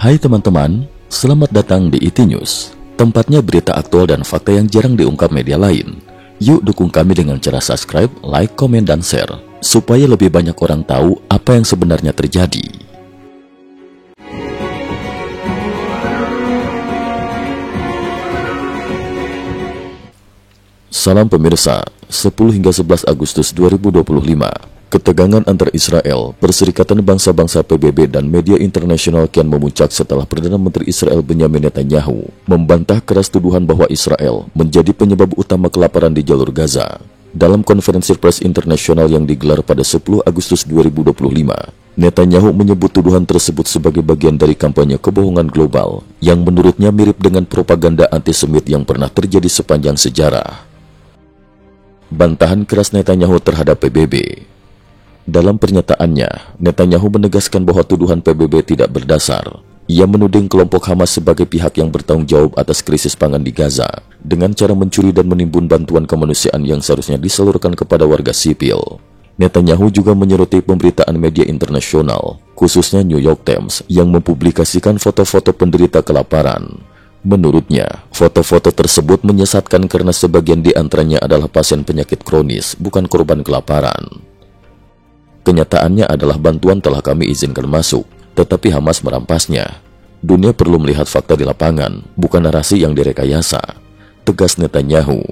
Hai teman-teman, selamat datang di IT News, tempatnya berita aktual dan fakta yang jarang diungkap media lain. Yuk dukung kami dengan cara subscribe, like, komen, dan share, supaya lebih banyak orang tahu apa yang sebenarnya terjadi. Salam pemirsa, 10 hingga 11 Agustus 2025. Ketegangan antar Israel, Perserikatan Bangsa-Bangsa PBB dan media internasional kian memuncak setelah Perdana Menteri Israel Benyamin Netanyahu membantah keras tuduhan bahwa Israel menjadi penyebab utama kelaparan di jalur Gaza. Dalam konferensi pers internasional yang digelar pada 10 Agustus 2025, Netanyahu menyebut tuduhan tersebut sebagai bagian dari kampanye kebohongan global yang menurutnya mirip dengan propaganda antisemit yang pernah terjadi sepanjang sejarah. Bantahan keras Netanyahu terhadap PBB. Dalam pernyataannya, Netanyahu menegaskan bahwa tuduhan PBB tidak berdasar. Ia menuding kelompok Hamas sebagai pihak yang bertanggung jawab atas krisis pangan di Gaza dengan cara mencuri dan menimbun bantuan kemanusiaan yang seharusnya disalurkan kepada warga sipil. Netanyahu juga menyoroti pemberitaan media internasional, khususnya New York Times, yang mempublikasikan foto-foto penderita kelaparan. Menurutnya, foto-foto tersebut menyesatkan karena sebagian di antaranya adalah pasien penyakit kronis, bukan korban kelaparan. Kenyataannya adalah bantuan telah kami izinkan masuk, tetapi Hamas merampasnya. Dunia perlu melihat fakta di lapangan, bukan narasi yang direkayasa, tegas Netanyahu.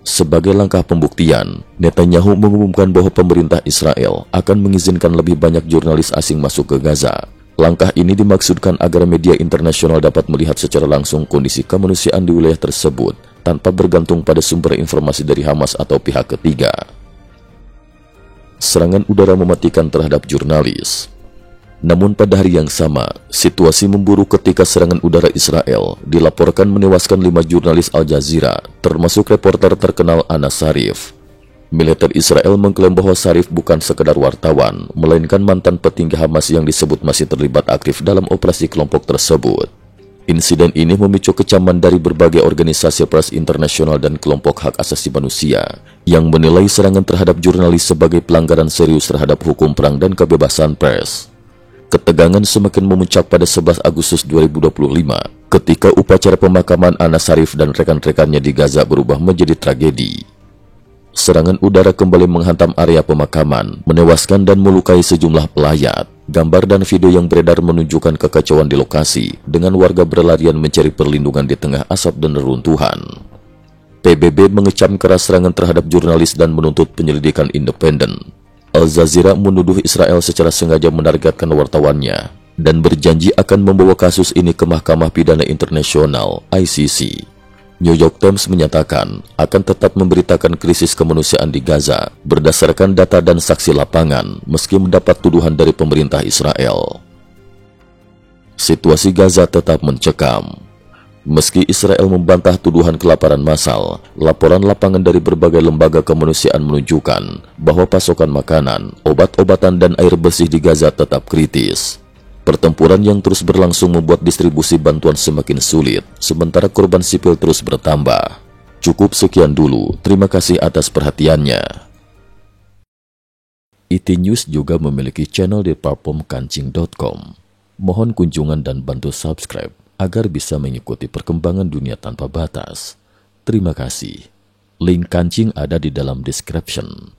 Sebagai langkah pembuktian, Netanyahu mengumumkan bahwa pemerintah Israel akan mengizinkan lebih banyak jurnalis asing masuk ke Gaza. Langkah ini dimaksudkan agar media internasional dapat melihat secara langsung kondisi kemanusiaan di wilayah tersebut tanpa bergantung pada sumber informasi dari Hamas atau pihak ketiga. Serangan udara mematikan terhadap jurnalis. Namun pada hari yang sama, situasi memburuk ketika serangan udara Israel dilaporkan menewaskan 5 jurnalis Al Jazeera, termasuk reporter terkenal Anas Sarif. Militer Israel mengklaim bahwa Sarif bukan sekedar wartawan, melainkan mantan petinggi Hamas yang disebut masih terlibat aktif dalam operasi kelompok tersebut. Insiden ini memicu kecaman dari berbagai organisasi pers internasional dan kelompok hak asasi manusia yang menilai serangan terhadap jurnalis sebagai pelanggaran serius terhadap hukum perang dan kebebasan pers. Ketegangan semakin memuncak pada 11 Agustus 2025 ketika upacara pemakaman Anas Sarif dan rekan-rekannya di Gaza berubah menjadi tragedi. Serangan udara kembali menghantam area pemakaman, menewaskan dan melukai sejumlah pelayat. Gambar dan video yang beredar menunjukkan kekacauan di lokasi, dengan warga berlarian mencari perlindungan di tengah asap dan reruntuhan. PBB mengecam keras serangan terhadap jurnalis dan menuntut penyelidikan independen. Al Jazeera menuduh Israel secara sengaja menargetkan wartawannya dan berjanji akan membawa kasus ini ke Mahkamah Pidana Internasional (ICC). New York Times menyatakan akan tetap memberitakan krisis kemanusiaan di Gaza berdasarkan data dan saksi lapangan meski mendapat tuduhan dari pemerintah Israel. Situasi Gaza tetap mencekam. Meski Israel membantah tuduhan kelaparan massal, laporan lapangan dari berbagai lembaga kemanusiaan menunjukkan bahwa pasokan makanan, obat-obatan, dan air bersih di Gaza tetap kritis. Pertempuran yang terus berlangsung membuat distribusi bantuan semakin sulit, sementara korban sipil terus bertambah. Cukup sekian dulu, terima kasih atas perhatiannya. IT News juga memiliki channel di platform kancing.com. Mohon kunjungan dan bantu subscribe agar bisa mengikuti perkembangan dunia tanpa batas. Terima kasih. Link kancing ada di dalam description.